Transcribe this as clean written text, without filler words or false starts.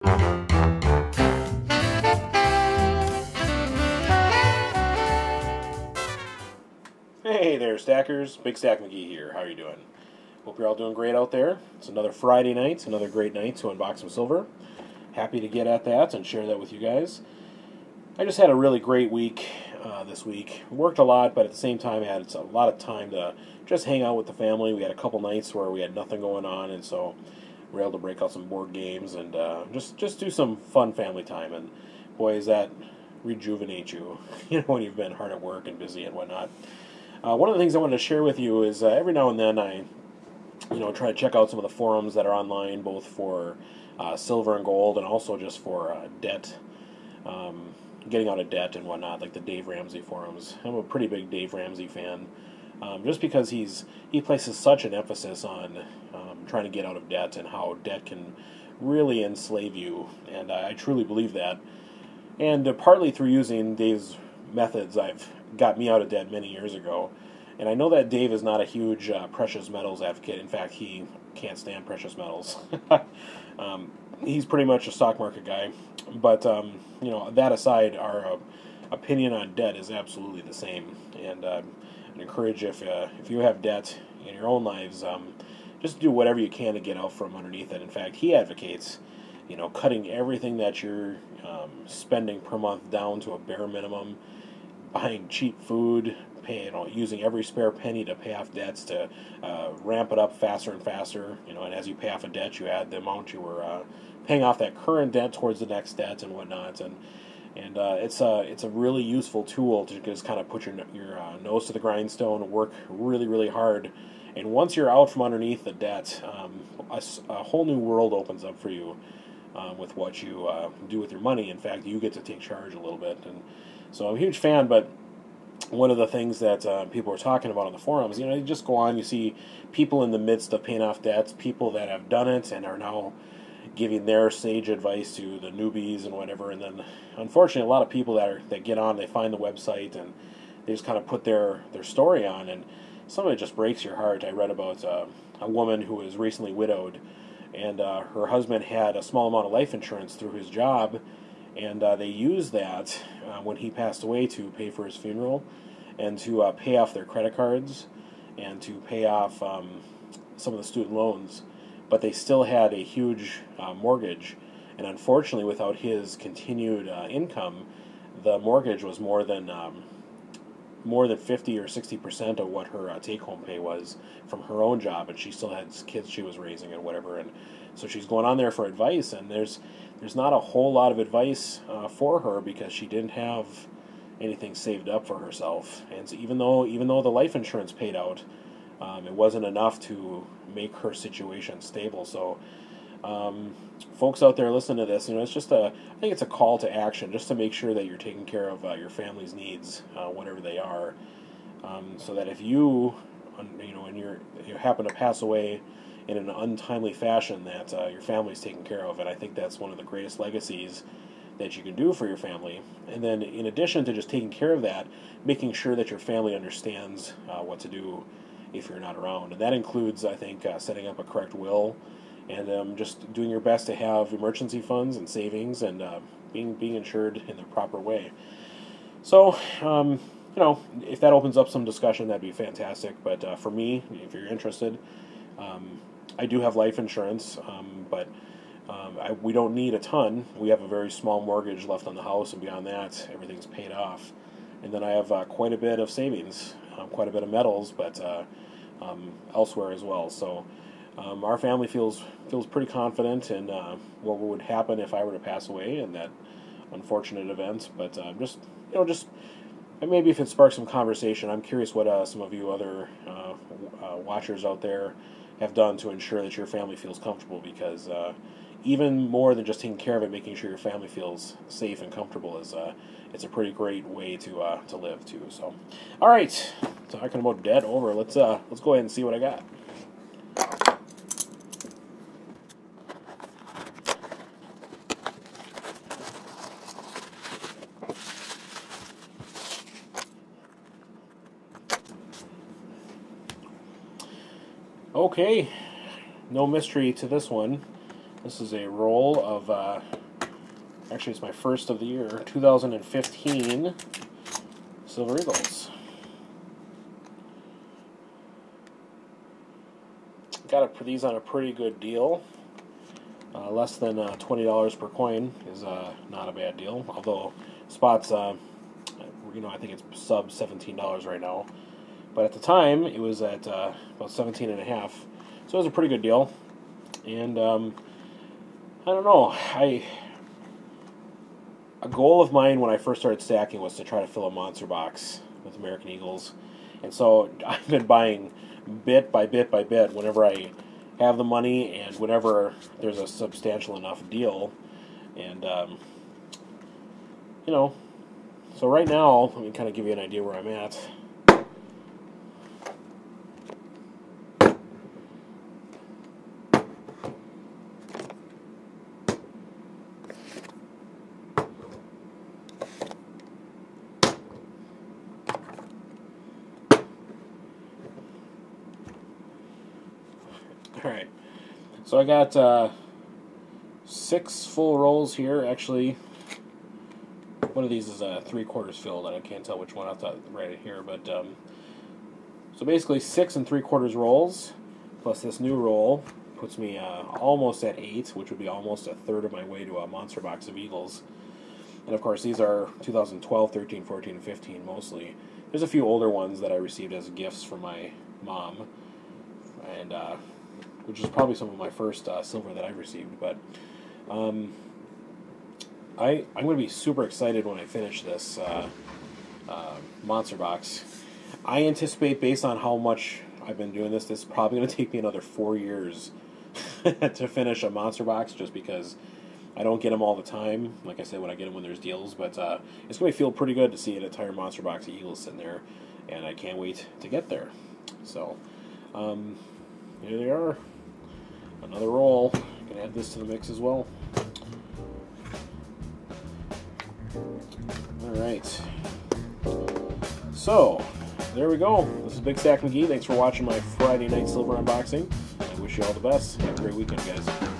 Hey there, Stackers. Big Stack McGee here. How are you doing? Hope you're all doing great out there. It's another Friday night, another great night to unbox some silver. Happy to get at that and share that with you guys. I just had a really great week this week. Worked a lot, but at the same time, I had a lot of time to just hang out with the family. We had a couple nights where we had nothing going on, and so we were able to break out some board games and just do some fun family time. And boy, does that rejuvenate you, when you've been hard at work and busy and whatnot. One of the things I wanted to share with you is every now and then I, try to check out some of the forums that are online, both for silver and gold, and also just for debt, getting out of debt and whatnot, like the Dave Ramsey forums. I'm a pretty big Dave Ramsey fan, just because he places such an emphasis on trying to get out of debt and how debt can really enslave you, and I truly believe that. And partly through using Dave's methods, I've got me out of debt many years ago. And I know that Dave is not a huge precious metals advocate. In fact, he can't stand precious metals. He's pretty much a stock market guy. But, that aside, our opinion on debt is absolutely the same. And I'd encourage, if you have debt in your own lives, just do whatever you can to get out from underneath it. In fact, he advocates, cutting everything that you're spending per month down to a bare minimum, buying cheap food, using every spare penny to pay off debts, to ramp it up faster and faster. And as you pay off a debt, you add the amount you were paying off that current debt towards the next debt and whatnot. And it's a really useful tool to just kind of put your nose to the grindstone, work really, really hard. And once you're out from underneath the debt, a whole new world opens up for you with what you do with your money. In fact, you get to take charge a little bit. And so I'm a huge fan, but one of the things that people are talking about on the forums, you just go on, you see people in the midst of paying off debts, people that have done it and are now giving their sage advice to the newbies and whatever. And then, unfortunately, a lot of people that get on, they find the website and they just kind of put their story on, and some of it just breaks your heart. I read about a woman who was recently widowed, and her husband had a small amount of life insurance through his job, and they used that when he passed away to pay for his funeral and to pay off their credit cards and to pay off some of the student loans. But they still had a huge mortgage, and unfortunately, without his continued income, the mortgage was more than 50 or 60% of what her take-home pay was from her own job, and she still had kids she was raising and whatever. And so she's going on there for advice, and there's not a whole lot of advice for her because she didn't have anything saved up for herself. And so even though the life insurance paid out, it wasn't enough to make her situation stable. So folks out there listening to this, it's just I think it's a call to action, just to make sure that you're taking care of your family's needs, whatever they are, so that if you happen to pass away in an untimely fashion, that your family's taken care of. And I think that's one of the greatest legacies that you can do for your family. And then, in addition to just taking care of that, making sure that your family understands what to do if you're not around. And that includes, I think, setting up a correct will, and just doing your best to have emergency funds and savings, and being insured in the proper way. So, if that opens up some discussion, that'd be fantastic. But for me, if you're interested, I do have life insurance, but we don't need a ton. We have a very small mortgage left on the house, and beyond that, everything's paid off. And then I have quite a bit of savings, quite a bit of metals, but elsewhere as well. So our family feels pretty confident in what would happen if I were to pass away in that unfortunate event. But just maybe if it sparks some conversation, I'm curious what some of you other watchers out there have done to ensure that your family feels comfortable, because even more than just taking care of it, making sure your family feels safe and comfortable is it's a pretty great way to live too. So, all right, talking about debt over. Let's go ahead and see what I got. Okay, no mystery to this one. This is a roll of, actually it's my first of the year, 2015 Silver Eagles. Got these on a pretty good deal. Less than $20 per coin is not a bad deal. Although spots, I think it's sub $17 right now. But at the time, it was at about 17.5. So it was a pretty good deal. And I don't know. A goal of mine when I first started stacking was to try to fill a monster box with American Eagles. And so I've been buying bit by bit by bit whenever I have the money and whenever there's a substantial enough deal. And, so right now, let me kind of give you an idea where I'm at. Alright, so I got 6 full rolls here. Actually, one of these is 3/4 filled, and I can't tell which one I thought right here. But so basically 6 3/4 rolls, plus this new roll, puts me almost at 8, which would be almost a third of my way to a monster box of Eagles. And of course, these are 2012, 13, 14, and 15 mostly. There's a few older ones that I received as gifts from my mom, and which is probably some of my first silver that I've received. But I'm going to be super excited when I finish this monster box. I anticipate, based on how much I've been doing this is probably going to take me another 4 years to finish a monster box, just because I don't get them all the time. Like I said, when I get them when there's deals. But it's going to feel pretty good to see an entire monster box of Eagles sitting there, and I can't wait to get there. So here they are. Another roll. I'm going to add this to the mix as well. Alright. So, there we go. This is Big Stack McGee. Thanks for watching my Friday night silver unboxing. I wish you all the best. Have a great weekend, guys.